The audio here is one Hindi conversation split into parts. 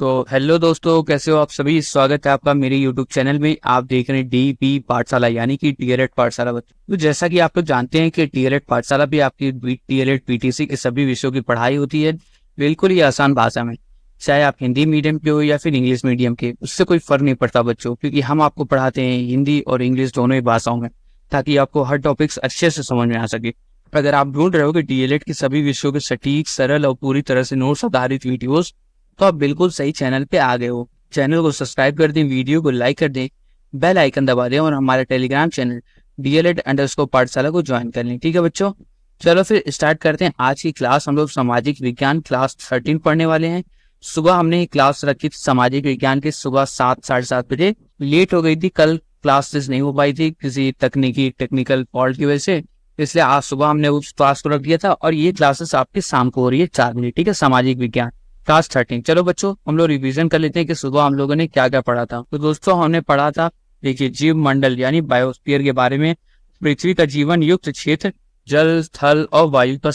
तो हेलो दोस्तों, कैसे हो आप सभी। स्वागत है आपका मेरे यूट्यूब चैनल में। आप देख रहे हैं डीपी पाठशाला यानी कि टीएलएड पाठशाला बच्चों। तो जैसा कि आप लोग जानते हैं कि टीएलएड पाठशाला भी आपकी टीएलएड पीटीसी के सभी विषयों की पढ़ाई होती है, बिल्कुल ही आसान भाषा में। चाहे आप हिंदी मीडियम के हो या फिर इंग्लिश मीडियम के, उससे कोई फर्क नहीं पड़ता बच्चों, क्योंकि हम आपको पढ़ाते हैं हिंदी और इंग्लिश दोनों ही भाषाओं में, ताकि आपको हर टॉपिक्स अच्छे से समझ में आ सके। अगर आप ढूंढ रहे हो कि डीएलएड के सभी विषयों के सटीक, सरल और पूरी तरह से नोट्स आधारित वीडियोस, तो आप बिल्कुल सही चैनल पे आ गए हो। चैनल को सब्सक्राइब कर दें, वीडियो को लाइक कर दें, बेल आइकन दबा दें और हमारे टेलीग्राम चैनल DLED_ पाठशाला को ज्वाइन कर लें। ठीक है बच्चों, चलो फिर स्टार्ट करते हैं आज की क्लास। हम लोग सामाजिक विज्ञान क्लास 13 पढ़ने वाले हैं। सुबह हमने क्लास रखी थी सामाजिक विज्ञान के सुबह 7 साढ़े 7 बजे। लेट हो गई थी, कल क्लासेस नहीं हो पाई थी किसी टेक्निकल फॉल्ट की वजह से, इसलिए आज सुबह हमने उस क्लास को रख दिया था। और ये क्लासेस आपके शाम को हो रही है 4 बजे। ठीक है, सामाजिक विज्ञान क्लास 13। चलो बच्चों, हम लोग रिवीजन कर लेते हैं कि सुबह हम लोगों ने क्या क्या पढ़ा था। तो दोस्तों हमने पढ़ा था, देखिए, जीव मंडल यानी बायोस्फीयर के बारे में, पृथ्वी का जीवन युक्त क्षेत्र, जल थल और वायु का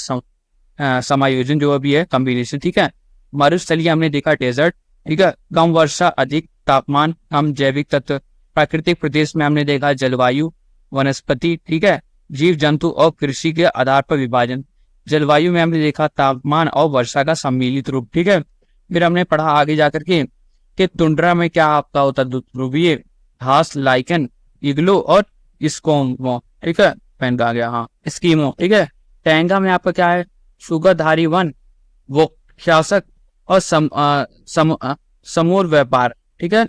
समायोजन जो अभी है, कॉम्बिनेशन। ठीक है, मरुस्थलीय हमने देखा, डेजर्ट। ठीक है, कम वर्षा, अधिक तापमान, कम जैविक तत्व। प्राकृतिक प्रदेश में हमने देखा जलवायु, वनस्पति। ठीक है, जीव जंतु और कृषि के आधार पर विभाजन। जलवायु में हमने देखा तापमान और वर्षा का सम्मिलित रूप। ठीक है, फिर हमने पढ़ा आगे जाकर के कि टुंड्रा में क्या आपका होता है, ध्रुवीय घास, लाइकन, इग्लो और स्कोमो। ठीक है, पेन आ गया, हाँ, स्कीमो। ठीक है, टैंगा में आपका क्या है, सुगरधारी वन, वो शासक और समूह व्यापार। ठीक है,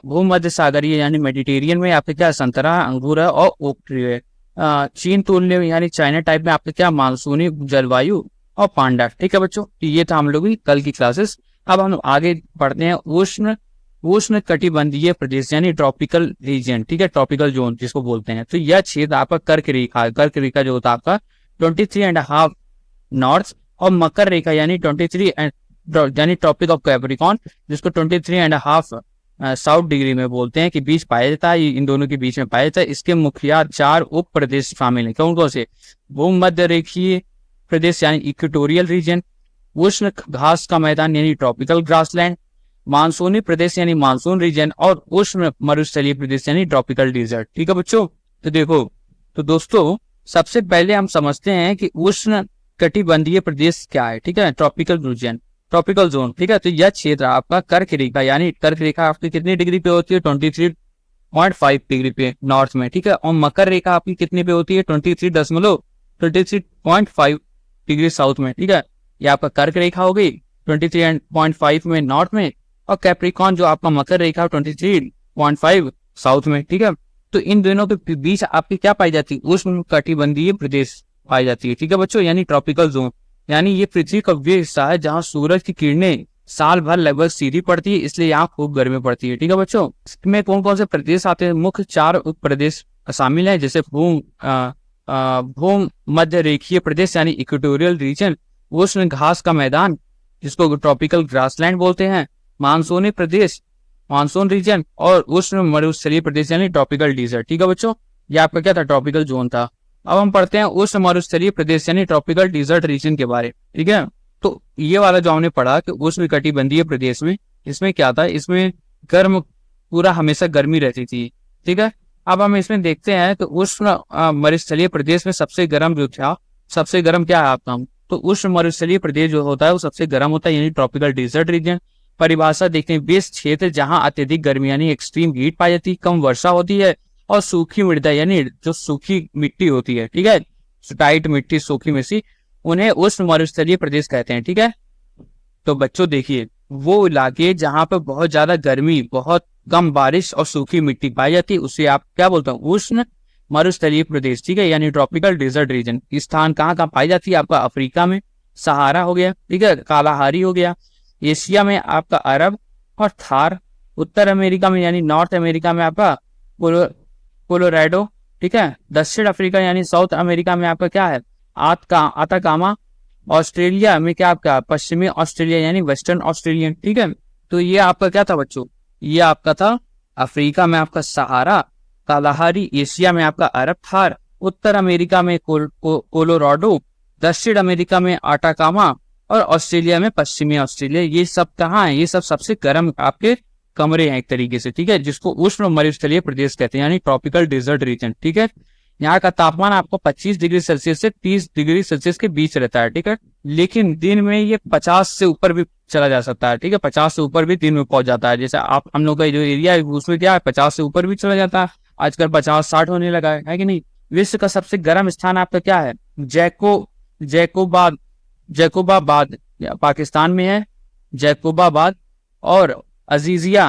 भूमध्य सागरीय यानी मेडिटेरियन में आपके क्या, संतरा, अंगूर है और ओक ट्री है। चीन तुल्य यानी चाइना टाइप में आपके क्या, मानसूनी जलवायु और पांडा। ठीक है बच्चों, ये था हम लोग की कल की क्लासेस। अब हम आगे पढ़ते हैं उष्ण कटिबंधीय प्रदेश यानी ट्रॉपिकल रीजन। ठीक है, ट्रॉपिकल जोन जिसको बोलते हैं। तो यह क्षेत्र आपका कर्क रेखा जो होता है आपका 23.5 नॉर्थ, और मकर रेखा यानी 23 यानी ट्रॉपिक ऑफ कैप्रिकॉर्न, जिसको 23.5 साउथ डिग्री में बोलते हैं, कि बीच पाया जाता है। इन दोनों के बीच में पाया जाता है। इसके मुख्य 4 उप प्रदेश शामिल हैं। कौन कौन से, भूमध्य रेखीय प्रदेश यानी इक्वेटोरियल रीजन, उष्ण घास का मैदान यानी ट्रॉपिकल ग्रासलैंड, मानसूनी प्रदेश यानी मानसून रीजन, और उष्ण मरुस्थलीय प्रदेश यानी ट्रॉपिकल डिजर्ट। ठीक है बच्चों, तो देखो, तो दोस्तों सबसे पहले हम समझते हैं कि उष्ण कटिबंधीय प्रदेश क्या है। ठीक है, ट्रॉपिकल रीजन, ट्रॉपिकल जोन। ठीक है, तो यह क्षेत्र आपका कर्क रेखा यानी कर्क रेखा आपकी कितनी डिग्री पे होती है, 23.5 डिग्री पे नॉर्थ में। ठीक है, और मकर रेखा आपकी कितने पे होती है, 23.5 डिग्री साउथ में। ठीक है, ये आपका कर्क रेखा हो गई 23.5 में नॉर्थ में, और कैप्रिकॉर्न जो आपका मकर रेखा 23.5 साउथ में। ठीक है, तो इन दोनों के बीच आपकी क्या पाई जाती है, उष्ण कटिबंधीय प्रदेश पाई जाती है। ठीक है बच्चों, यानी ट्रॉपिकल जोन। यानी ये पृथ्वी का वे हिस्सा है जहां सूरज की किरणें साल भर लगभग सीधी पड़ती है, इसलिए यहाँ खूब गर्मी पड़ती है। ठीक है बच्चों, इसमें कौन कौन से प्रदेश आते हैं, मुख्य 4 उप प्रदेश शामिल है, जैसे भूम मध्य रेखीय प्रदेश यानी इक्वेटोरियल रीजन, उष्ण घास का मैदान जिसको ट्रॉपिकल ग्रासलैंड बोलते हैं, मानसूनी प्रदेश मानसून रीजन, और उष्ण मरुस्थलीय प्रदेश यानी ट्रॉपिकल डिजर्ट। ठीक है बच्चों, ये आपका क्या था, ट्रॉपिकल जोन था। अब हम पढ़ते हैं उष्ण मरुस्थलीय प्रदेश यानी ट्रॉपिकल डिजर्ट रीजन के बारे। ठीक है, तो ये वाला जो हमने पढ़ा कि उष्ण कटिबंधीय प्रदेश में, इसमें क्या था, इसमें गर्म, पूरा हमेशा गर्मी रहती थी। ठीक है, अब हम इसमें देखते हैं कि उष्ण मरुस्थलीय प्रदेश में सबसे गर्म जो था, सबसे गर्म क्या है आपका, तो उष्ण मरुस्थलीय प्रदेश जो होता है वो सबसे गर्म होता है, यानी ट्रॉपिकल डिजर्ट रीजन। परिभाषा देखते हैं, वे क्षेत्र जहां अत्यधिक गर्मी यानी एक्सट्रीम हीट पाई जाती है, कम वर्षा होती है, और सूखी मृदा यानी जो सूखी मिट्टी होती है। ठीक है, टाइट मिट्टी, सूखी मिट्टी, उन्हें उष्ण मरुस्थलीय प्रदेश कहते हैं। ठीक है, तो बच्चों देखिए, वो इलाके जहां पर बहुत ज्यादा गर्मी, बहुत कम बारिश और सूखी मिट्टी पाई जाती है, उसे आप क्या बोलते हैं, उष्ण मरुस्थलीय प्रदेश। ठीक है, यानी ट्रॉपिकल डिजर्ट रीजन। स्थान कहाँ कहाँ पाई जाती है, आपका अफ्रीका में सहारा हो गया, ठीक है, कालाहारी हो गया, एशिया में आपका अरब और थार, उत्तर अमेरिका में यानी नॉर्थ अमेरिका में आपका कोलोराडो। ठीक है, दक्षिण अफ्रीका यानी साउथ अमेरिका में आपका क्या है, आताकामा, ऑस्ट्रेलिया में क्या आपका पश्चिमी ऑस्ट्रेलिया यानी वेस्टर्न ऑस्ट्रेलियन। ठीक है, तो ये आपका क्या था बच्चों, ये आपका था अफ्रीका में आपका सहारा, कालाहारी, एशिया में आपका अरब थार, उत्तर अमेरिका में कोलोराडो, दक्षिण अमेरिका में आटाकामा, और ऑस्ट्रेलिया में पश्चिमी ऑस्ट्रेलिया, ये सब कहाँ है, ये सब सबसे गर्म आपके कमरे हैं एक तरीके से, ठीक है, जिसको उष्ण मरुस्थलीय प्रदेश कहते हैं, यानी ट्रॉपिकल डेजर्ट रीजन, ठीक है। यहाँ का तापमान आपको 25 डिग्री सेल्सियस से 30 डिग्री सेल्सियस के बीच रहता है, ठीक है, लेकिन दिन में ये 50 से ऊपर भी चला जा सकता है, ठीक है, 50 से ऊपर भी दिन में पहुंच जाता है। जैसे आप हम लोग का जो एरिया है उसमें क्या है 50 से ऊपर भी चला जाता है, आजकल 50-60 होने लगा है कि नहीं। विश्व का सबसे गर्म स्थान आपका क्या है, जैकोबाबाद पाकिस्तान में है, जैकोबाबाद, और अजीजिया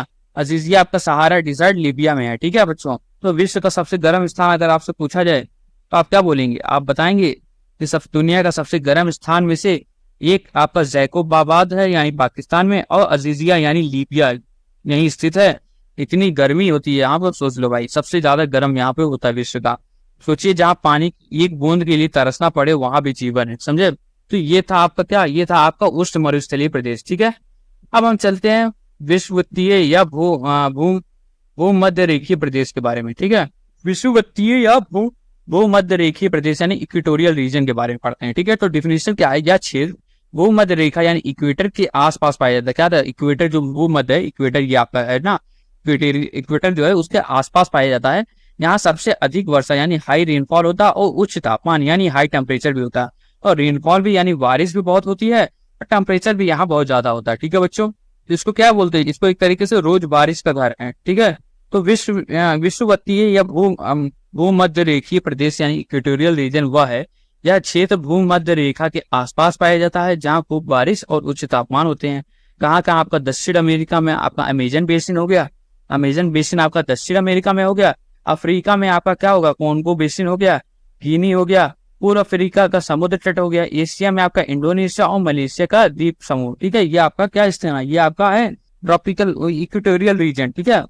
आपका सहारा डिजर्ट लीबिया में है, ठीक है बच्चों। तो विश्व का सबसे गर्म स्थान अगर आपसे पूछा जाए तो आप क्या बोलेंगे, आप बताएंगे कि सब दुनिया का सबसे गर्म स्थान में से एक आपका जैकोबाबाद है यानी पाकिस्तान में, और अजीजिया यानी लीबिया यहीं स्थित है। इतनी गर्मी होती है यहाँ पर, सोच लो भाई, सबसे ज्यादा गर्म यहाँ पे होता है विश्व का। सोचिए जहाँ पानी की एक बूंद के लिए तरसना पड़े वहां भी जीवन है, समझे। तो ये था आपका क्या, ये था आपका उष्ण मरुस्थलीय प्रदेश, ठीक है। अब हम चलते हैं विषुवतीय या भूमध्य रेखीय प्रदेश के बारे में, ठीक है। विषुवतीय या भूमध्य रेखीय प्रदेश यानी इक्वेटोरियल रीजन के बारे में पढ़ते हैं, ठीक है। तो डिफिनेशन क्या है, यह क्षेत्र भूमध्य रेखा यानी इक्वेटर के आसपास पाया जाता है। क्या था, इक्वेटर जो भूमध्य है, इक्वेटर ये आपका है ना, इक्वेटर जो है उसके आसपास पाया जाता है। यहाँ सबसे अधिक वर्षा यानी हाई रेनफॉल होता है, और उच्च तापमान यानी हाई टेम्परेचर भी होता है, और रेनफॉल भी यानी बारिश भी बहुत होती है, और टेम्परेचर भी यहाँ बहुत ज्यादा होता है, ठीक है बच्चों। इसको क्या बोलते हैं, इसको एक तरीके से रोज बारिश का घर है, ठीक है। तो विषुवतीय या भूमध्य रेखीय प्रदेश यानी इक्वेटोरियल रीजन वह है, यह क्षेत्र भूमध्य रेखा के आसपास पाया जाता है, जहाँ खूब बारिश और उच्च तापमान होते हैं। कहाँ कहाँ आपका दक्षिण अमेरिका में आपका अमेजन बेसिन हो गया, अमेजन बेसिन आपका दक्षिण अमेरिका में हो गया। अफ्रीका में आपका क्या होगा, कॉन्गो बेसिन हो गया, गिनी हो गया, पूर्व अफ्रीका का समुद्र तट हो गया। एशिया में आपका इंडोनेशिया और मलेशिया का द्वीप समूह, ठीक है। ये आपका क्या स्थान है, ये आपका है ट्रॉपिकल इक्वेटोरियल रीजन, ठीक है,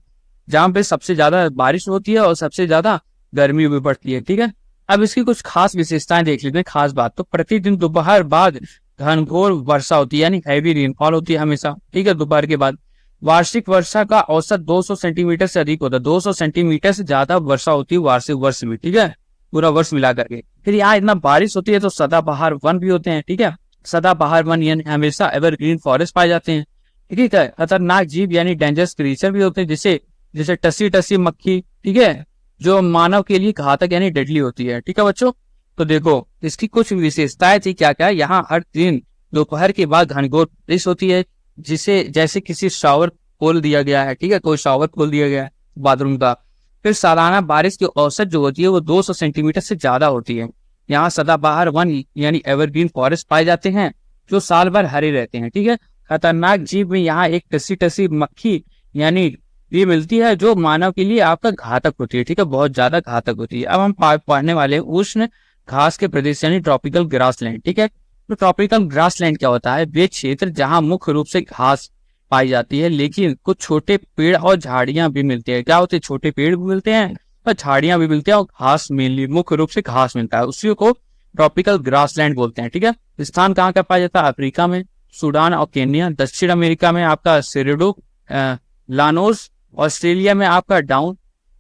जहाँ पे सबसे ज्यादा बारिश होती है और सबसे ज्यादा गर्मी भी पड़ती है, ठीक है। अब इसकी कुछ खास विशेषताएं देख लेते हैं। खास बात, तो प्रतिदिन दोपहर बाद घनघोर वर्षा होती है यानी हैवी रेनफॉल होती है हमेशा, ठीक है, दोपहर के बाद। वार्षिक वर्षा का औसत 200 सेंटीमीटर से अधिक होता है, 200 सेंटीमीटर से ज्यादा वर्षा होती है वार्षिक वर्ष में, ठीक है, पूरा वर्ष मिला करके। फिर यहाँ इतना बारिश होती है तो सदाबहार वन भी होते हैं, ठीक है। सदाबहार वन यानी हमेशा एवरग्रीन फॉरेस्ट पाए जाते हैं, ठीक है। खतरनाक जीव यानी डेंजरस क्रीचर भी होते हैं, जैसे टसी मक्खी, ठीक है, जो मानव के लिए घातक यानी डेडली होती है, ठीक है बच्चों। तो देखो इसकी कुछ विशेषताएं थी, क्या क्या, यहाँ हर दिन दोपहर के बाद घनघोर बारिश होती है, जिसे जैसे किसी शावर खोल दिया गया है, ठीक है, कोई शावर खोल दिया गया है बाथरूम का। फिर सालाना बारिश की औसत जो होती है वो 200 सेंटीमीटर से ज्यादा होती है। यहाँ सदाबहार वन यानी एवरग्रीन फॉरेस्ट पाए जाते हैं जो साल भर हरे रहते हैं, ठीक है। खतरनाक जीव में यहाँ एक टसी मक्खी यानी ये मिलती है जो मानव के लिए आपका घातक होती है, ठीक है, बहुत ज्यादा घातक होती है। अब हम पढ़ने वाले उष्ण घास के प्रदेश यानी ट्रॉपिकल ग्रासलैंड, ठीक है। तो ट्रॉपिकल ग्रासलैंड क्या होता है, वे क्षेत्र जहाँ मुख्य रूप से घास पाई जाती है, लेकिन कुछ छोटे पेड़ और झाड़ियां भी मिलते हैं। क्या होते हैं, छोटे पेड़ भी मिलते हैं और झाड़ियां भी मिलती है, और घास मेनली मुख्य रूप से घास मिलता है, उसी को ट्रॉपिकल ग्रासलैंड बोलते हैं, ठीक है। स्थान कहाँ का पाया जाता है, अफ्रीका में, सूडान और केन्या। दक्षिण अमेरिका में आपका सेरेडो लानोस, ऑस्ट्रेलिया में आपका डाउन।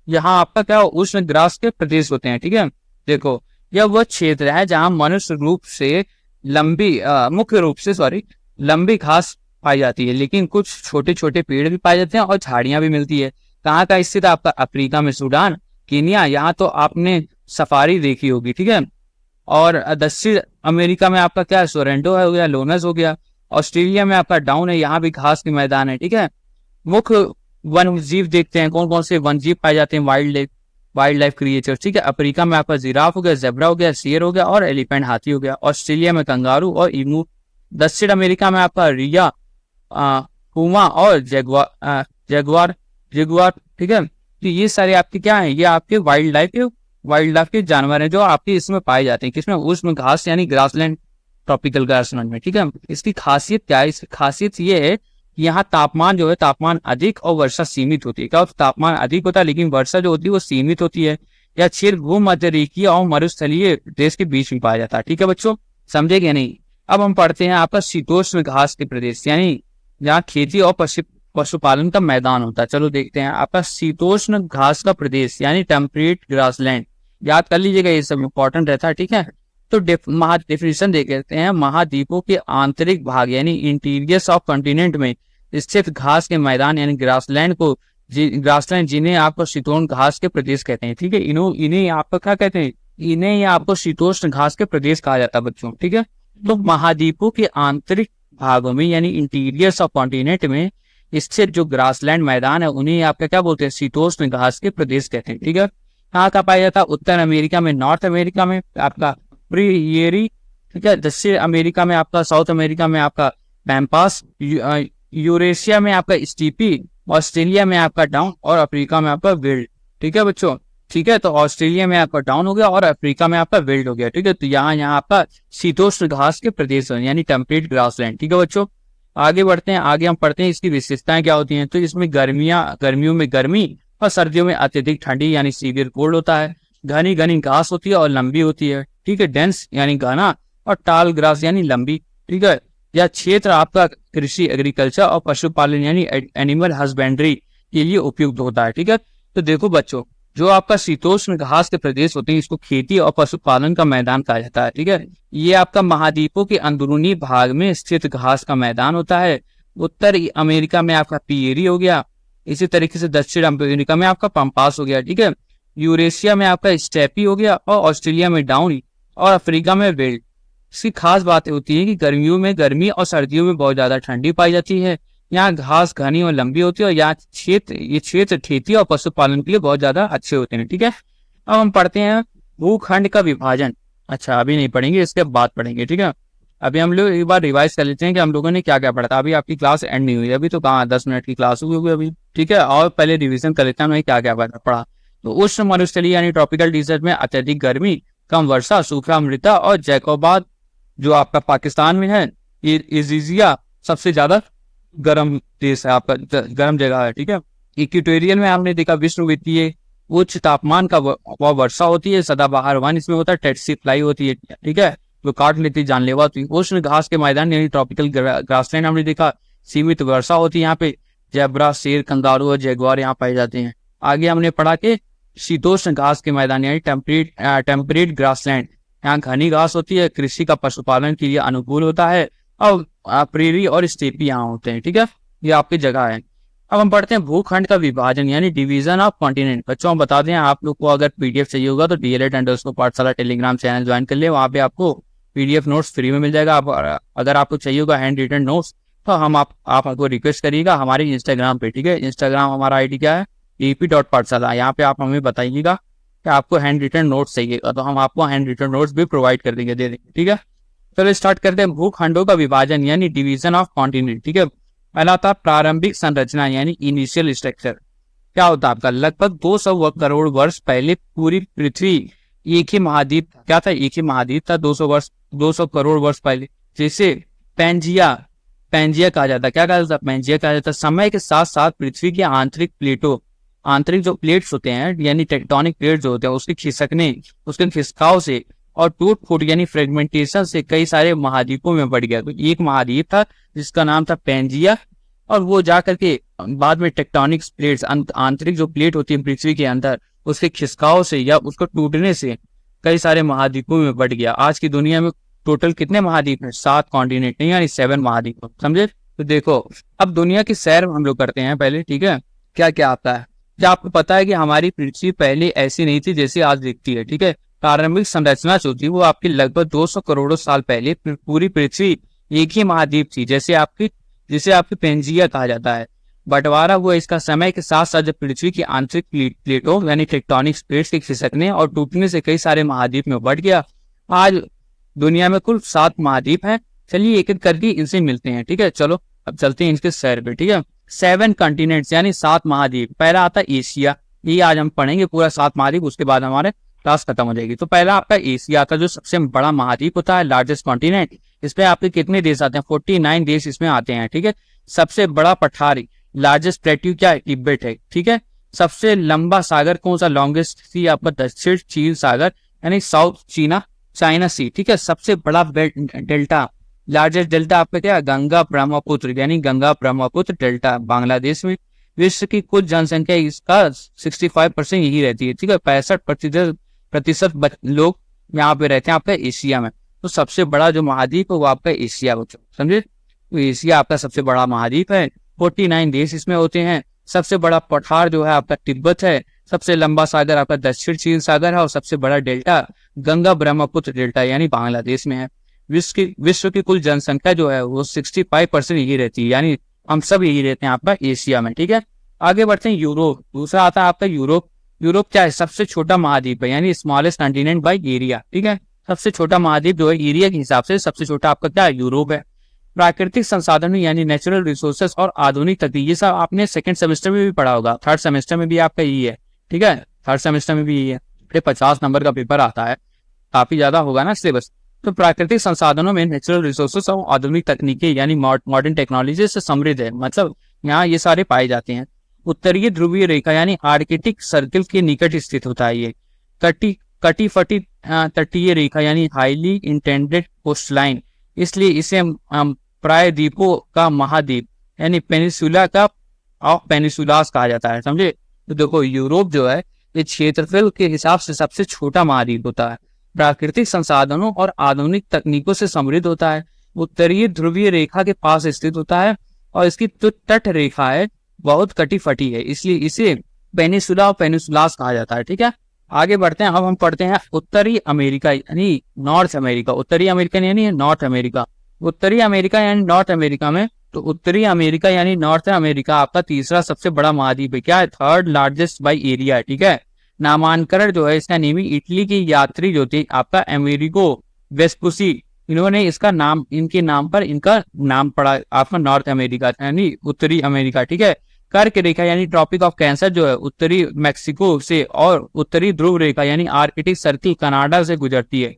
यहाँ आपका क्या उष्ण ग्रास के प्रदेश होते हैं, ठीक है। देखो यह वह क्षेत्र है जहाँ मनुष्य रूप से मुख्य रूप से लंबी घास पाई जाती है, लेकिन कुछ छोटे छोटे पेड़ भी पाए जाते हैं और झाड़ियां भी मिलती है। कहाँ का स्थित आपका अफ्रीका में सूडान, केन्या, यहाँ तो आपने सफारी देखी होगी, ठीक है। और दक्षिण अमेरिका में आपका क्या सोरेंडो है हो गया, लोनस हो गया। ऑस्ट्रेलिया में आपका डाउन है, यहाँ भी घास के मैदान है, ठीक है। मुख्य वन जीव देखते हैं, कौन कौन से वन जीव पाए जाते हैं, वाइल्ड लाइफ क्रिएचर, ठीक है। अफ्रीका में आपका जिराफ हो गया, जेब्रा हो गया, शेर हो गया और एलिफेंट हाथी हो गया। ऑस्ट्रेलिया में कंगारू और ईमू। दक्षिण अमेरिका में आपका रिया, पुमा और जगुआर, ठीक है। तो ये सारे आपके क्या है, ये आपके वाइल्ड लाइफ के जानवर हैं जो आपके इसमें पाए जाते हैं, किसमें, उसमें घास यानी ग्रासलैंड, ट्रॉपिकल ग्रासलैंड में, ठीक है। इसकी खासियत क्या है, इसकी खासियत ये है कि यहाँ तापमान जो है, तापमान अधिक और वर्षा सीमित होती है। क्या तापमान अधिक होता है लेकिन वर्षा जो होती है वो सीमित होती है। यह क्षेत्र भूमध्य रेखीय और मरुस्थलीय देश के बीच में पाया जाता है, ठीक है बच्चों, समझे क्या नहीं। अब हम पढ़ते हैं आपका शीतोष्ण घास के प्रदेश यानी जहाँ खेती और पशुपालन का मैदान होता है। चलो देखते हैं आपका शीतोष्ण घास का प्रदेश यानी टेम्परेट ग्रासलैंड, याद कर लीजिएगा, ये सब इंपॉर्टेंट रहता है, ठीक है। तो डेफिनेशन दे कहते हैं महाद्वीपों के आंतरिक भाग यानी इंटीरियर्स ऑफ कॉन्टिनेंट में स्थित घास के मैदान यानी ग्रासलैंड को ग्रासलैंड जिन्हें आपको शीतोष्ण घास के प्रदेश कहते हैं। ठीक है, इन्हें आपको क्या कहते हैं, इन्हें आपको शीतोष्ण घास के प्रदेश कहा जाता है बच्चों। ठीक है, तो महाद्वीपों के आंतरिक भागों में यानी इंटीरियर्स ऑफ कॉन्टिनेंट में स्थित जो ग्रासलैंड मैदान है उन्हें आपका क्या बोलते हैं, शीतोष्ण घास के प्रदेश कहते हैं। ठीक है, कहाँ का पाया जाता है, उत्तर अमेरिका में, नॉर्थ अमेरिका में आपका प्रियरी, ठीक है, दक्षिण अमेरिका में आपका, साउथ अमेरिका में आपका पैम्पास, यूरेशिया में आपका स्टीपी, ऑस्ट्रेलिया में आपका डाउन और अफ्रीका में आपका विल्ड। ठीक है बच्चों, ठीक है, तो ऑस्ट्रेलिया में आपका डाउन हो गया और अफ्रीका में आपका विल्ड हो गया। ठीक है, तो यहाँ आपका शीतोष्ण घास के प्रदेश यानी टेम्परेट ग्रासलैंड। ठीक है बच्चों, आगे बढ़ते हैं, आगे हम पढ़ते हैं इसकी विशेषताएं क्या होती हैं। तो इसमें गर्मियों में गर्मी और सर्दियों में अत्यधिक ठंडी यानी सीवियर कोल्ड होता है। घनी घनी घास होती है और लंबी होती है। ठीक है, डेंस यानी घना और टाल ग्रास यानी लंबी। ठीक है, यह क्षेत्र आपका कृषि एग्रीकल्चर और पशुपालन यानी एनिमल हस्बेंड्री के लिए उपयुक्त होता है। ठीक है, तो देखो बच्चों, जो आपका शीतोष्ण घास के प्रदेश होते हैं इसको खेती और पशुपालन का मैदान कहा जाता है। ठीक है, ये आपका महाद्वीपों के अंदरूनी भाग में स्थित घास का मैदान होता है। उत्तर अमेरिका में आपका पिएरी हो गया, इसी तरीके से दक्षिण अमेरिका में आपका पंपास हो गया। ठीक है, यूरेशिया में आपका स्टेपी हो गया और ऑस्ट्रेलिया में डाउन और अफ्रीका में वेल्ड। इसकी खास बातें होती है कि गर्मियों में गर्मी और सर्दियों में बहुत ज्यादा ठंडी पाई जाती है। यहाँ घास घनी और लंबी होती है और यहाँ ये क्षेत्र खेती और पशुपालन के लिए बहुत ज्यादा अच्छे होते हैं। ठीक है, अब हम पढ़ते हैं भूखंड का विभाजन। अच्छा, अभी नहीं पढ़ेंगे, इसके बाद पढ़ेंगे। ठीक है, अभी हम लोग एक बार रिवाइज कर लेते हैं कि हम लोगों ने क्या क्या पढ़ा था। अभी आपकी क्लास एंड नहीं हुई, अभी तो कहाँ 10 मिनट की क्लास हुई होगी अभी। ठीक है, और पहले रिविजन कर लेते हैं हमने क्या क्या पढ़ा। तो उष्ण मरुस्थलीय यानी ट्रॉपिकल डिजर्ट में अत्यधिक गर्मी, कम वर्षा, सूखा मृदा और जैकोबाद जो आपका पाकिस्तान में है, इजिजिया सबसे ज्यादा गर्म देश है, आपका गर्म जगह है। ठीक है, इक्वेटोरियल में आपने देखा विश्ववित्तीय उच्च तापमान का वह वर्षा होती है। सदाबहार वन इसमें होता है, टेट्सी फ्लाई होती है। ठीक है, जो काट लेती है जानलेवा होती है। उष्ण घास के मैदान यानी ट्रॉपिकल ग्रासलैंड हमने देखा, सीमित वर्षा होती है यहाँ पे। जेब्रा, शेर, कंगारू और जैगुआर यहाँ पाए जाते हैं। आगे हमने पढ़ा कि शीतोष्ण घास के मैदान यानी टेम्परेट ग्रासलैंड, यहाँ घनी घास होती है, कृषि का पशुपालन के लिए अनुकूल होता है और प्रेरी और स्टेपी यहाँ होते हैं। ठीक है, ये आपकी जगह है। अब हम पढ़ते हैं भूखंड का विभाजन यानी डिवीजन ऑफ कॉन्टिनेंट। बच्चों हम बता दें, आप लोग को अगर पीडीएफ चाहिए होगा तो DLED_पाठशाला टेलीग्राम चैनल ज्वाइन कर ले, वहाँ पे आपको पीडीएफ नोट्स फ्री में मिल जाएगा। अगर आपको चाहिए होगा हैंड रिटन नोट्स तो आप हमको रिक्वेस्ट करिएगा हमारे इंस्टाग्राम पे। ठीक है, इंस्टाग्राम हमारा ID क्या है, EP.पाठशाला। यहाँ पे आप हमें बताइएगा कि आपको हैंड रिटन नोट्स चाहिए तो हम आपको हैंड रिटन नोट्स भी प्रोवाइड कर देंगे, दे देंगे। ठीक है, चलो स्टार्ट करते हैं भूखंडों का विभाजन यानी डिवीजन ऑफ कॉन्टिनेंट। ठीक है, पहला होता है प्रारंभिक संरचना यानी इनिशियल स्ट्रक्चर। क्या होता है आपका, लगभग 200 करोड़ वर्ष पहले पूरी पृथ्वी एक ही महाद्वीप, क्या था, एक ही महाद्वीप था 200 करोड़ वर्ष पहले। जैसे पैंजिया कहा जाता है। क्या कहा जाता है, पैंजिया कहा जाता है। समय के साथ साथ पृथ्वी के आंतरिक जो प्लेट्स होते हैं यानी टेक्टोनिक प्लेट जो होते हैं उसके खिसकने, उसके खिसकाव से और टूट फूट यानी फ्रेगमेंटेशन से कई सारे महाद्वीपों में बढ़ गया। तो एक महाद्वीप था जिसका नाम था पैंजिया और वो जाकर के बाद में टेक्टोनिक प्लेट्स, आंतरिक जो प्लेट होती है पृथ्वी के अंदर, उसके खिसकाव से या उसको टूटने से कई सारे महाद्वीपों में बढ़ गया। आज की दुनिया में टोटल कितने महाद्वीप हैं, 7 कॉन्टिनेंट नहीं यानी 7 महाद्वीप, समझे। तो देखो अब दुनिया की सैर हम लोग करते हैं पहले। ठीक है, क्या क्या आता है, क्या आपको पता है कि हमारी पृथ्वी पहले ऐसी नहीं थी जैसे आज दिखती है। ठीक है, प्रारंभिक संरचना जो थी वो आपकी लगभग 200 करोड़ साल पहले पूरी पृथ्वी एक ही महाद्वीप थी, जिसे आपकी पेंजिया कहा जाता है। बंटवारा हुआ इसका समय के साथ साथ जब पृथ्वी की आंतरिक प्लेटों यानी टेक्टोनिक प्लेट्स के खिसकने और टूटने से कई सारे महाद्वीप में बढ़ गया। आज दुनिया में कुल 7 महाद्वीप हैं। चलिए एक एक करके इनसे मिलते हैं। ठीक है, चलो अब चलते हैं इनके सैर पे। ठीक है, 7 कॉन्टिनेंट्स यानी 7 महाद्वीप। पहला आता है एशिया, ये आज हम पढ़ेंगे पूरा 7 महाद्वीप, उसके बाद हमारे क्लास खत्म हो जाएगी। तो पहला आपका एशिया आता है जो सबसे बड़ा महाद्वीप होता है, लार्जेस्ट कॉन्टिनेंट। इसमें आपके कितने देश आते हैं, 49 देश इसमें आते हैं। ठीक है, सबसे बड़ा पठारी, लार्जेस्ट प्लेट्यू क्या है, तिब्बत है। ठीक है, सबसे लंबा सागर कौन सा, लॉन्गेस्ट सी आपका दक्षिण चीन सागर यानी साउथ चाइना सी। ठीक है, सबसे बड़ा डेल्टा, लार्जेस्ट डेल्टा आपका क्या है, गंगा ब्रह्मपुत्र यानी गंगा ब्रह्मपुत्र डेल्टा बांग्लादेश में। विश्व की कुल जनसंख्या इसका 65% यही रहती है। ठीक है, 65% लोग यहाँ पे रहते हैं आपका एशिया में। तो सबसे बड़ा जो महाद्वीप है वो आपका एशिया बच्चों, समझे। तो एशिया आपका सबसे बड़ा महाद्वीप है, 49 देश इसमें होते हैं। सबसे बड़ा पठार जो है आपका तिब्बत है। सबसे लंबा सागर आपका दक्षिण चीन सागर है, और सबसे बड़ा डेल्टा गंगा ब्रह्मपुत्र डेल्टा यानी बांग्लादेश में है। विश्व की कुल जनसंख्या जो है वो 65% यही रहती है, यानी हम सब यही रहते हैं आपका एशिया में, ठीक है। आगे बढ़ते हैं यूरोप। दूसरा आता है आपका यूरोप। यूरोप क्या है, सबसे छोटा महाद्वीप है, यानी स्मॉलेस्ट कॉन्टिनेंट बाय एरिया, ठीक है। सबसे छोटा महाद्वीप जो है एरिया के हिसाब से सबसे छोटा आपका क्या है, यूरोप है। प्राकृतिक संसाधनों यानी नेचुरल रिसोर्सेस और आधुनिक तकनीक, ये सब आपने सेकंड सेमेस्टर में भी पढ़ा होगा, थर्ड सेमेस्टर में भी आपका यही है, ठीक है। थर्ड सेमेस्टर में भी यही है। 50 नंबर का पेपर आता है, काफी ज्यादा होगा ना सिलेबस। तो प्राकृतिक संसाधनों में नेचुरल रिसोर्सेस और आधुनिक तकनीकें यानी मॉडर्न टेक्नोलॉजी से समृद्ध है, मतलब यहाँ ये सारे पाए जाते हैं। उत्तरीय ध्रुवीय रेखा यानी आर्कटिक सर्किल के निकट स्थित होता है ये। कटी फटी तटीय रेखा यानी हाईली इंटेंडेड कोस्ट लाइन, इसलिए इसे प्रायद्वीपों का महाद्वीप यानी पेनिसुला का ऑफ पेनिसुलास कहा जाता है, समझे। तो देखो यूरोप जो है ये क्षेत्रफल के हिसाब से सबसे छोटा महाद्वीप होता है, प्राकृतिक संसाधनों और आधुनिक तकनीकों से समृद्ध होता है, उत्तरीय ध्रुवीय रेखा के पास स्थित होता है, और इसकी जो तट रेखा है बहुत कटी फटी है, इसलिए इसे पेनिसुला और पेनिसुलास कहा जाता है, ठीक है। आगे बढ़ते हैं, अब हम पढ़ते हैं उत्तरी अमेरिका यानी नॉर्थ अमेरिका। उत्तरी अमेरिका यानी नॉर्थ अमेरिका। उत्तरी अमेरिका यानी नॉर्थ अमेरिका में, तो उत्तरी अमेरिका यानी नॉर्थ अमेरिका आपका तीसरा सबसे बड़ा महाद्वीप है, क्या है, थर्ड लार्जेस्ट बाय एरिया, ठीक है। नामांकन जो है इसका नेमी इटली की यात्री जो थी आपका अमेरिगो वेस्पुसी, इन्होंने इसका नाम, इनके नाम पर इनका नाम पड़ा आपका नॉर्थ अमेरिका यानी उत्तरी अमेरिका, ठीक है। कर्क रेखा यानी ट्रॉपिक ऑफ कैंसर जो है उत्तरी मैक्सिको से, और उत्तरी ध्रुव रेखा यानी आर्कटिक सर्किल कनाडा से गुजरती है।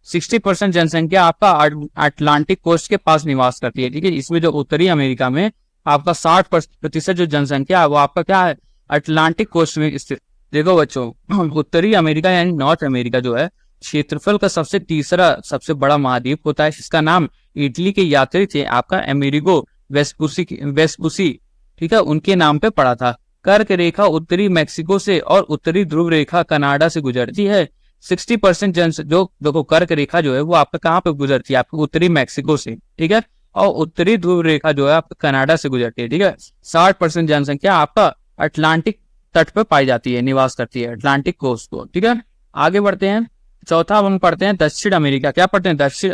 60% जनसंख्या आपका अटलांटिक कोस्ट के पास निवास करती है, ठीक है। इसमें जो उत्तरी अमेरिका में आपका 60% जो जनसंख्या है वो आपका क्या है, अटलांटिक कोस्ट में स्थित। देखो बच्चों, उत्तरी अमेरिका यानी नॉर्थ अमेरिका जो है क्षेत्रफल का तीसरा सबसे बड़ा महाद्वीप होता है, जिसका नाम इटली के यात्री थे आपका अमेरिगो वेस्पुसी, ठीक है, उनके नाम पे पड़ा था। कर्क रेखा उत्तरी मैक्सिको से और उत्तरी ध्रुव रेखा कनाडा से गुजरती है। 60% जो देखो कर्क रेखा जो है वो आपका कहाँ पे गुजरती है, आपको उत्तरी मैक्सिको से, ठीक है, और उत्तरी ध्रुव रेखा जो है आपका कनाडा से गुजरती है, ठीक है। 60% जनसंख्या आपका अटलांटिक तट पे पाई जाती है, निवास करती है अटलांटिक कोस्ट को, ठीक है। आगे बढ़ते हैं, चौथा अब हम पढ़ते हैं दक्षिण अमेरिका। क्या पढ़ते हैं,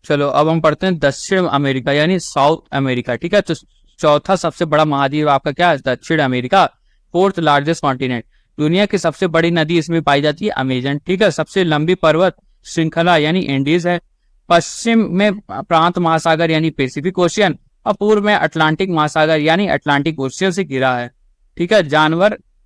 चलो अब हम पढ़ते हैं दक्षिण अमेरिका यानी साउथ अमेरिका, ठीक है। तो चौथा सबसे बड़ा महाद्वीप आपका क्या है, दक्षिण अमेरिका, फोर्थ लार्जेस्ट कॉन्टिनेंट। दुनिया की सबसे बड़ी नदी इसमें पाई जाती है अमेजन, ठीक है। सबसे लंबी पर्वत श्रृंखला यानी एंडीज है। पश्चिम में प्रांत महासागर यानी पैसिफिक ओशियन, और पूर्व में अटलांटिक महासागर यानी अटलांटिक ओशियन से घिरा है, ठीक है।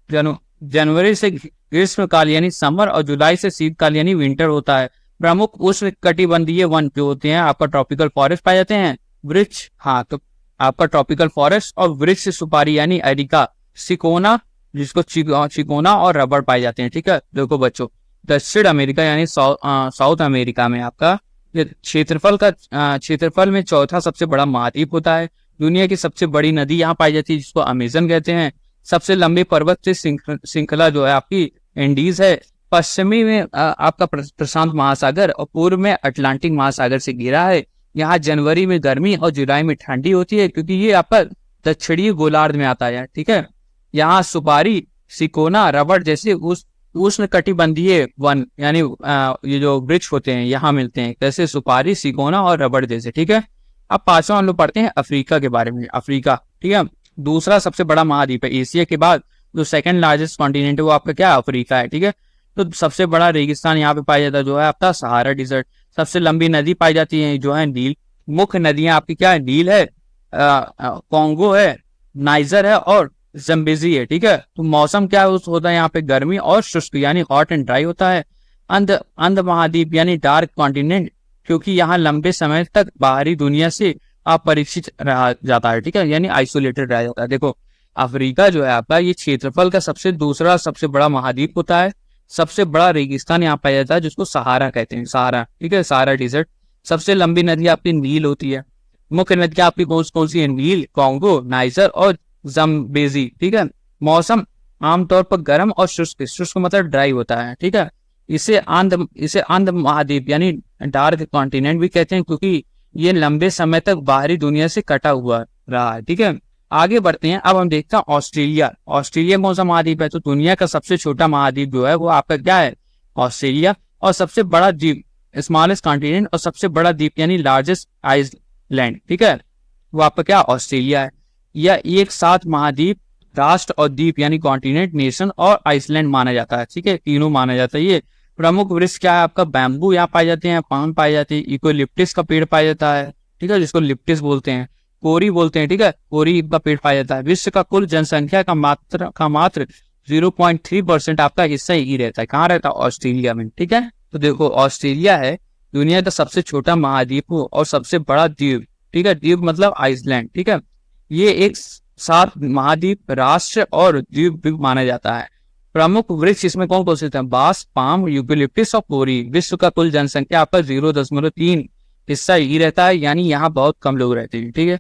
जनवरी से ग्रीष्मकाल यानी समर, और जुलाई से शीतकाल यानी विंटर होता है। प्रमुख उष्ण कटिबंधीय वन जो होते हैं आपका ट्रॉपिकल फॉरेस्ट पाए जाते हैं। वृक्ष, हाँ, तो आपका ट्रॉपिकल फॉरेस्ट और वृक्ष सुपारी यानी अरिका, सिकोना जिसको चिकोना और रबड़ पाए जाते हैं, ठीक है। देखो बच्चों, दक्षिण अमेरिका यानी साउथ अमेरिका में आपका ये क्षेत्रफल में चौथा सबसे बड़ा महाद्वीप होता है। दुनिया की सबसे बड़ी नदी यहाँ पाई जाती है जिसको अमेजन कहते हैं। सबसे लंबी पर्वत से श्रृंखला जो है आपकी एंडीज है। पश्चिमी में आपका प्रशांत महासागर और पूर्व में अटलांटिक महासागर से घिरा है। यहाँ जनवरी में गर्मी और जुलाई में ठंडी होती है, क्योंकि ये आपका दक्षिणी गोलार्ध में आता है, ठीक है। यहाँ सुपारी, सिकोना, रबड़ जैसे उष्ण कटिबंधीय वन यानी ये जो वृक्ष होते हैं यहाँ मिलते हैं, जैसे सुपारी, सिकोना और रबड़ जैसे, ठीक है। अब पांचवा हम लोग पढ़ते हैं अफ्रीका के बारे में। अफ्रीका, ठीक है, दूसरा सबसे बड़ा महाद्वीप है एशिया के बाद। जो सेकंड लार्जेस्ट कॉन्टिनेंट है वो आपका क्या, अफ्रीका है, ठीक है। तो सबसे बड़ा रेगिस्तान यहाँ पे पाया जाता है जो है आपका सहारा डिजर्ट। सबसे लंबी नदी पाई जाती है जो है नील। मुख्य नदियां आपकी क्या है, नील है, कॉन्गो है, नाइजर है और जम्बेजी है, ठीक है। तो मौसम क्या होता है यहाँ पे, गर्मी और शुष्क यानी हॉट एंड ड्राई होता है। अंध महाद्वीप यानी डार्क कॉन्टिनेंट, क्योंकि यहाँ लंबे समय तक बाहरी दुनिया से अपरिचित रहा जाता है, ठीक है, यानी आइसोलेटेड रहा जाता है। देखो अफ्रीका जो है आपका ये क्षेत्रफल का दूसरा सबसे बड़ा महाद्वीप होता है। सबसे बड़ा रेगिस्तान यहाँ पाया जाता है जिसको सहारा कहते हैं, सहारा, ठीक है, सहारा डिजर्ट। सबसे लंबी नदी आपकी नील होती है। मुख्य नदी आपकी कौन सी है, नील, कॉन्गो, नाइजर और जम्बेजी, ठीक है। मौसम आमतौर पर गर्म और शुष्क मतलब ड्राई होता है, ठीक है। इसे अंध महाद्वीप यानी डार्क कॉन्टिनेंट भी कहते हैं, क्योंकि ये लंबे समय तक बाहरी दुनिया से कटा हुआ रहा है। ठीक है, आगे बढ़ते हैं। अब हम देखते हैं ऑस्ट्रेलिया। ऑस्ट्रेलिया कौन सा महाद्वीप है? तो दुनिया का सबसे छोटा महाद्वीप जो है वो आपका क्या है? ऑस्ट्रेलिया। और सबसे बड़ा द्वीप, स्मॉलेस्ट कॉन्टिनेंट, और सबसे बड़ा द्वीप यानी लार्जेस्ट आइलैंड, ठीक है, वो आपका क्या? ऑस्ट्रेलिया है। यह एक साथ महाद्वीप, राष्ट्र और द्वीप यानी कॉन्टिनेंट, नेशन और आइसलैंड माना जाता है। ठीक है, तीनों माना जाता है। ये प्रमुख वृक्ष क्या है आपका? बैम्बू यहाँ पाए जाते हैं, पाम पाए जाते हैं, यूकेलिप्टस का पेड़ पाया जाता है, ठीक है, जिसको लिप्टिस बोलते हैं, कोरी बोलते हैं, ठीक है, कोरी का पेड़ पाया जाता है। विश्व का कुल जनसंख्या का मात्र 0.3% आपका हिस्सा ही रहता है। कहाँ रहता है? ऑस्ट्रेलिया में। ठीक है, तो देखो ऑस्ट्रेलिया है दुनिया का सबसे छोटा महाद्वीप और सबसे बड़ा द्वीप। ठीक है, द्वीप मतलब आइसलैंड। ठीक है, ये एक साथ महाद्वीप, राष्ट्र और द्वीप भी माना जाता है। प्रमुख वृक्ष इसमें कौन कौन से हैं? बांस, पाम, यूकेलिप्टस और कोरी। विश्व का कुल जनसंख्या आपका 0.3 हिस्सा ही रहता है, यानी यहाँ बहुत कम लोग रहते हैं। ठीक है,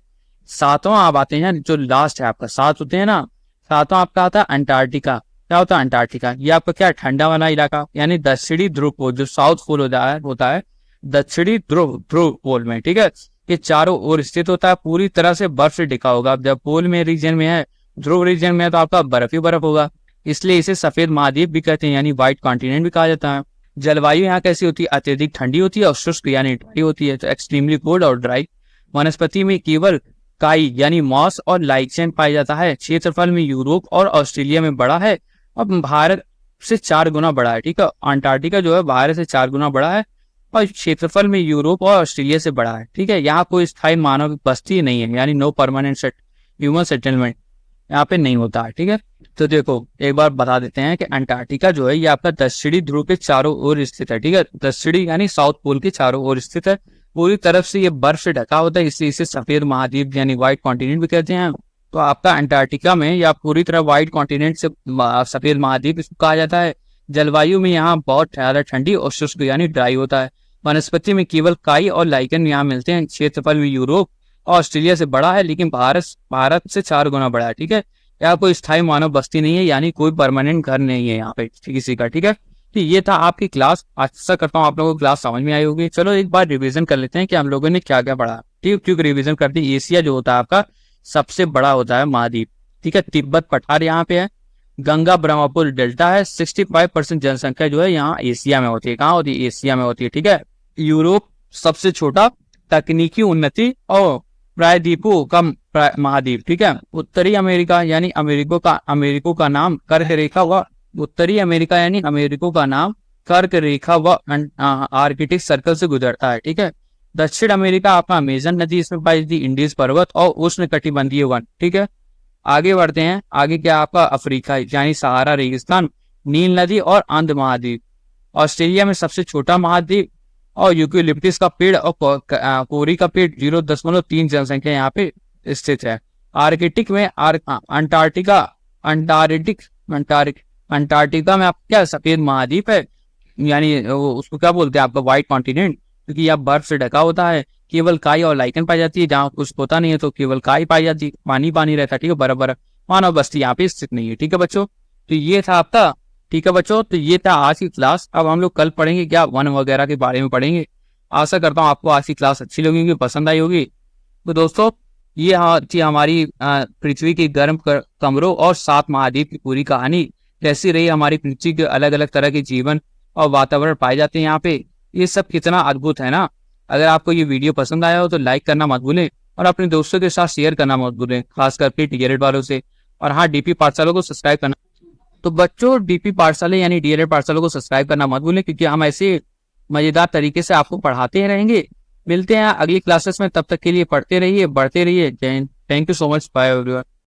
सातवां आप आते हैं, जो लास्ट है आपका, सात होते हैं ना, सातवां आपका आता है अंटार्कटिका। क्या होता है अंटार्कटिका? ये आपका क्या? ठंडा वाला इलाका, यानी दक्षिणी ध्रुव पोल, जो साउथ पोल होता है दक्षिणी ध्रुव पोल में। ठीक है, ये चारों ओर स्थित होता है, पूरी तरह से बर्फ से ढका होगा। जब पोल में रीजन में है, ध्रुव रीजन में है, तो आपका बर्फ ही बर्फ होगा, इसलिए इसे सफेद महाद्वीप भी कहते हैं, यानी व्हाइट कॉन्टिनेंट भी कहा जाता है। जलवायु यहाँ कैसी होती है? अत्यधिक ठंडी होती है और शुष्क यानी ड्राई होती है, तो एक्सट्रीमली कोल्ड और ड्राई। वनस्पति में केवल काई यानी मॉस और लाइचेन पाया जाता है। क्षेत्रफल में यूरोप और ऑस्ट्रेलिया में बड़ा है और भारत से 4 गुना बड़ा है। ठीक है, अंटार्कटिका जो है भारत से 4 गुना बड़ा है और क्षेत्रफल में यूरोप और ऑस्ट्रेलिया से बड़ा है। ठीक है, यहाँ कोई स्थायी मानव बस्ती नहीं है, यानी नो परमानेंट ह्यूमन सेटलमेंट यहाँ पे नहीं होता है। ठीक है, तो देखो एक बार बता देते हैं कि अंटार्कटिका जो है ये आपका दक्षिणी ध्रुव के चारों ओर स्थित है। ठीक है, दक्षिणी यानी साउथ पोल के चारों ओर स्थित है, पूरी तरफ से ये बर्फ से ढका होता है, इसलिए इसे सफेद महाद्वीप यानी व्हाइट कॉन्टिनेंट भी कहते हैं। तो आपका अंटार्कटिका में या पूरी तरह व्हाइट कॉन्टिनेंट से सफेद महाद्वीप इसको कहा जाता है। जलवायु में यहाँ बहुत ज्यादा ठंडी और शुष्क यानी ड्राई होता है। वनस्पति में केवल काई और लाइकन यहाँ मिलते हैं। क्षेत्रफल में यूरोप और ऑस्ट्रेलिया से बड़ा है, लेकिन भारत से 4 गुना बड़ा है। ठीक है, यहाँ कोई स्थायी मानव बस्ती नहीं है, यानी कोई परमानेंट घर नहीं है यहाँ पे किसी का। ठीक है, तो ये था आपकी क्लास। आशा करता हूँ आप लोगों को क्लास समझ में आई होगी। चलो एक बार रिवीजन कर लेते हैं कि हम लोगों ने क्या क्या पढ़ा। ठीक, क्योंकि रिवीजन करते हैं। एशिया जो होता है आपका सबसे बड़ा होता है महाद्वीप। ठीक है, तिब्बत पठार यहाँ पे है, गंगा ब्रह्मपुत्र डेल्टा है। 65% जनसंख्या जो है यहाँ एशिया में होती है। कहाँ होती है? एशिया में होती है। ठीक है, यूरोप सबसे छोटा, तकनीकी उन्नति और प्रायद्वीपों का महाद्वीप। ठीक है, उत्तरी अमेरिका यानी अमेरिको का नाम कर्क रेखा व उत्तरी अमेरिका यानी अमेरिको का नाम कर्क रेखा व आर्कटिक सर्कल से गुजरता है। ठीक है, दक्षिण अमेरिका आपका अमेजन नदी इसमें पाई जाती है, इंडीज पर्वत और उष्ण कटिबंधीय वन। ठीक है, आगे बढ़ते हैं। आगे क्या आपका अफ्रीका यानी सहारा रेगिस्तान, नील नदी और अंध महाद्वीप। ऑस्ट्रेलिया में सबसे छोटा महाद्वीप और यूकेलिप्टस का पेड़ और कोरी का पेड़ 0.3 जनसंख्या यहाँ पे स्थित है। आर्कटिक में अंटार्कटिका में आप क्या? सफेद महाद्वीप है, यानी उसको क्या बोलते हैं आपका? व्हाइट कॉन्टिनेंट, क्योंकि यह बर्फ से ढका होता है। केवल काई और लाइकन पाई जाती है, जहाँ कुछ होता नहीं है तो केवल काई पाई जाती है, पानी रहता है। ठीक है, बर्फ बर्फ, मानव बस्ती यहाँ पे स्थित नहीं है। ठीक है बच्चों, तो ये था आपका। ठीक है बच्चों, तो ये था आज की क्लास। अब हम लोग कल पढ़ेंगे क्या? वन वगैरह के बारे में पढ़ेंगे। आशा करता हूँ आपको आज की क्लास अच्छी लगी होगी, पसंद आई होगी। तो दोस्तों ये थी हमारी पृथ्वी के गर्म कमरों और 7 महाद्वीप की पूरी कहानी। कैसी रही हमारी पृथ्वी के अलग अलग तरह के जीवन और वातावरण पाए जाते हैं यहाँ पे, ये सब कितना अद्भुत है ना। अगर आपको ये वीडियो पसंद आया हो तो लाइक करना मत भूलें और अपने दोस्तों के साथ शेयर करना मत भूलें, खासकर के डीएलएड वालों से। और हाँ, डीपी पाठशाला को सब्सक्राइब करना। तो बच्चों डीपी पाठशाला यानी डीएलएड पाठशाला को सब्सक्राइब करना मत भूलें, क्योंकि हम ऐसे मजेदार तरीके से आपको पढ़ाते ही रहेंगे। मिलते हैं अगली क्लासेस में, तब तक के लिए पढ़ते रहिए, बढ़ते रहिए। Thank you so much, bye everyone.